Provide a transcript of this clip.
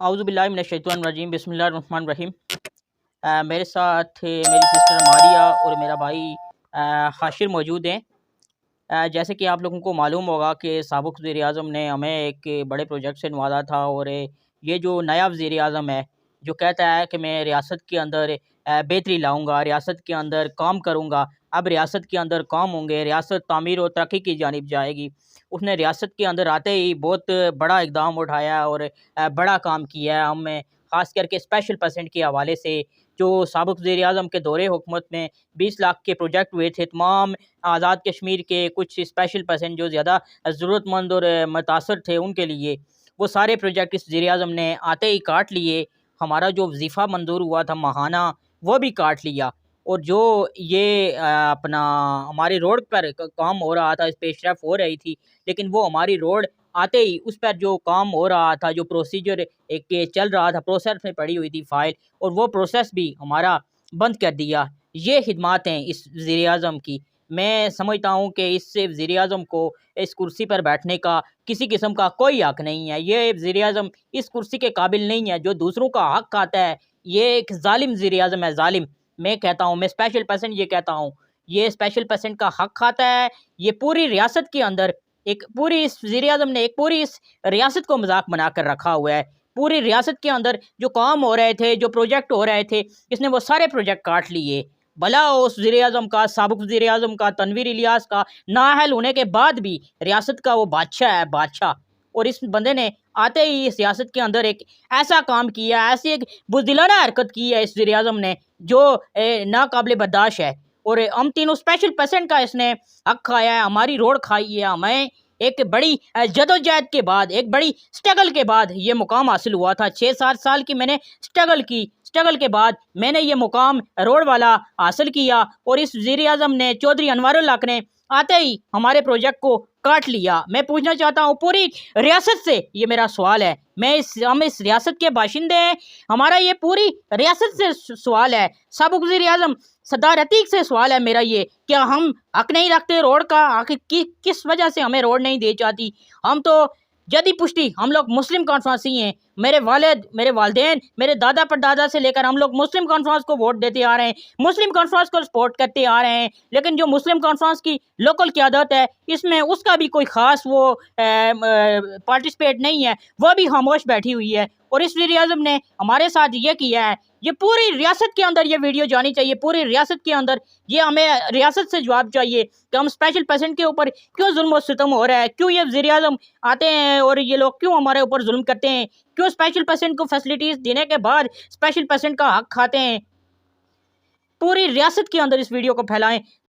औज़ुबिल्लाहि मिनश्शैतानिर्रजीम बिस्मिल्लाहिर्रहमानिर्रहीम। मेरे साथ मेरी सिस्टर मारिया और मेरा भाई हाशिर मौजूद हैं। जैसे कि आप लोगों को मालूम होगा कि साबिक़ वज़ीर-ए-आज़म ने हमें एक बड़े प्रोजेक्ट से नवाज़ा था, और ये जो नया वज़ीर-ए-आज़म है, जो कहता है कि मैं रियासत के अंदर बेहतरी लाऊँगा, रियासत के अंदर काम करूँगा। अब रियासत के अंदर काम होंगे, रियासत तामीर और तरक्की की जानिब जाएगी। उसने रियासत के अंदर आते ही बहुत बड़ा इक़दाम उठाया और बड़ा काम किया है। हमें ख़ास करके स्पेशल परसेंट के हवाले से, जो साबिक़ वज़ीर-ए-आज़म के दौरे हुकूमत में 20 लाख के प्रोजेक्ट हुए थे, तमाम आज़ाद कश्मीर के कुछ स्पेशल परसेंट जो ज़्यादा ज़रूरतमंद और मुतासर थे उनके लिए, वो सारे प्रोजेक्ट इस वज़ीर-ए-आज़म ने आते ही काट लिए। हमारा जो वज़ीफ़ा मंजूर हुआ था माहाना, वो भी काट लिया। और जो ये अपना हमारी रोड पर काम हो रहा था, पेशरफ़ हो रही थी, लेकिन वो हमारी रोड आते ही उस पर जो काम हो रहा था, जो प्रोसीजर एक चल रहा था, प्रोसेस में पड़ी हुई थी फ़ाइल, और वो प्रोसेस भी हमारा बंद कर दिया। ये खिदमात हैं इस वज़ीर-ए-आज़म की। मैं समझता हूँ कि इससे वज़ीर-ए-आज़म को इस कुर्सी पर बैठने का किसी किस्म का कोई हक़ नहीं है। ये वज़ीर-ए-आज़म इस कुर्सी के काबिल नहीं है, जो दूसरों का हक़ खाता है। ये एक ज़ालिम वज़ीर-ए-आज़म है, ज़ालिम। मैं कहता हूँ, मैं स्पेशल पर्सन ये कहता हूँ, ये स्पेशल पर्सन का हक़ खाता है। ये पूरी रियासत के अंदर एक पूरी इस वज़ीर-ए-आज़म ने एक पूरी इस रियासत को मज़ाक बना कर रखा हुआ है। पूरी रियासत के अंदर जो काम हो रहे थे, जो प्रोजेक्ट हो रहे थे, इसने वो सारे प्रोजेक्ट काट लिए। भला उस वज़ीर-ए-आज़म का, साबिक़ वज़ीर-ए-आज़म का, तनवीर इलियास का नाअहल होने के बाद भी रियासत का वो बादशाह है, बादशाह। और इस बंदे ने आते ही इस रियासत के अंदर एक ऐसा काम किया, ऐसी एक बुज़दिलाना हरकत की है इस वज़ीर-ए-आज़म ने, जो नाकाबिले बर्दाश्त है। और हम तीनों स्पेशल पर्सेंट का इसने हक़ खाया है, हमारी रोड खाई है। हमें एक बड़ी जदोजहद के बाद, एक बड़ी स्ट्रगल के बाद ये मुकाम हासिल हुआ था। 6-7 साल की मैंने स्ट्रगल की, स्ट्रगल के बाद मैंने ये मुकाम रोड वाला हासिल किया। और इस वज़ीर-ए-आज़म ने, चौधरी अनवारुल हक ने आते ही हमारे प्रोजेक्ट को काट लिया। मैं पूछना चाहता हूँ पूरी रियासत से, ये मेरा सवाल है, हम इस रियासत के बाशिंदे हैं, हमारा ये पूरी रियासत से सवाल है। साबिक़ वज़ीर-ए-आज़म सरदार अतीक से सवाल है मेरा ये, क्या हम हक़ नहीं रखते रोड का? आखिर किस वजह से हमें रोड नहीं दी जाती? हम तो जदी पुश्ती, हम लोग मुस्लिम कॉन्फ्रेंसी हैं। मेरे वालिद, मेरे वालिदैन, मेरे दादा परदादा से लेकर हम लोग मुस्लिम कॉन्फ्रेंस को वोट देते आ रहे हैं, मुस्लिम कॉन्फ्रेंस को सपोर्ट करते आ रहे हैं। लेकिन जो मुस्लिम कॉन्फ्रेंस की लोकल क़यादत है, इसमें उसका भी कोई ख़ास वो पार्टिसिपेट नहीं है, वह भी खामोश बैठी हुई है। और इस वज़ीर-ए-आज़म ने हमारे साथ ये किया है। ये पूरी रियासत के अंदर ये वीडियो जानी चाहिए, पूरी रियासत के अंदर ये हमें रियासत से जवाब चाहिए कि हम स्पेशल पर्सन के ऊपर क्यों जुल्म और सितम हो रहा है, क्यों ये वज़ीर-ए-आज़म आते हैं और ये लोग क्यों हमारे ऊपर जुल्म करते हैं, क्यों स्पेशल पर्सन को फैसिलिटीज़ देने के बाद स्पेशल पर्सन का हक़ खाते हैं। पूरी रियासत के अंदर इस वीडियो को फैलाएं।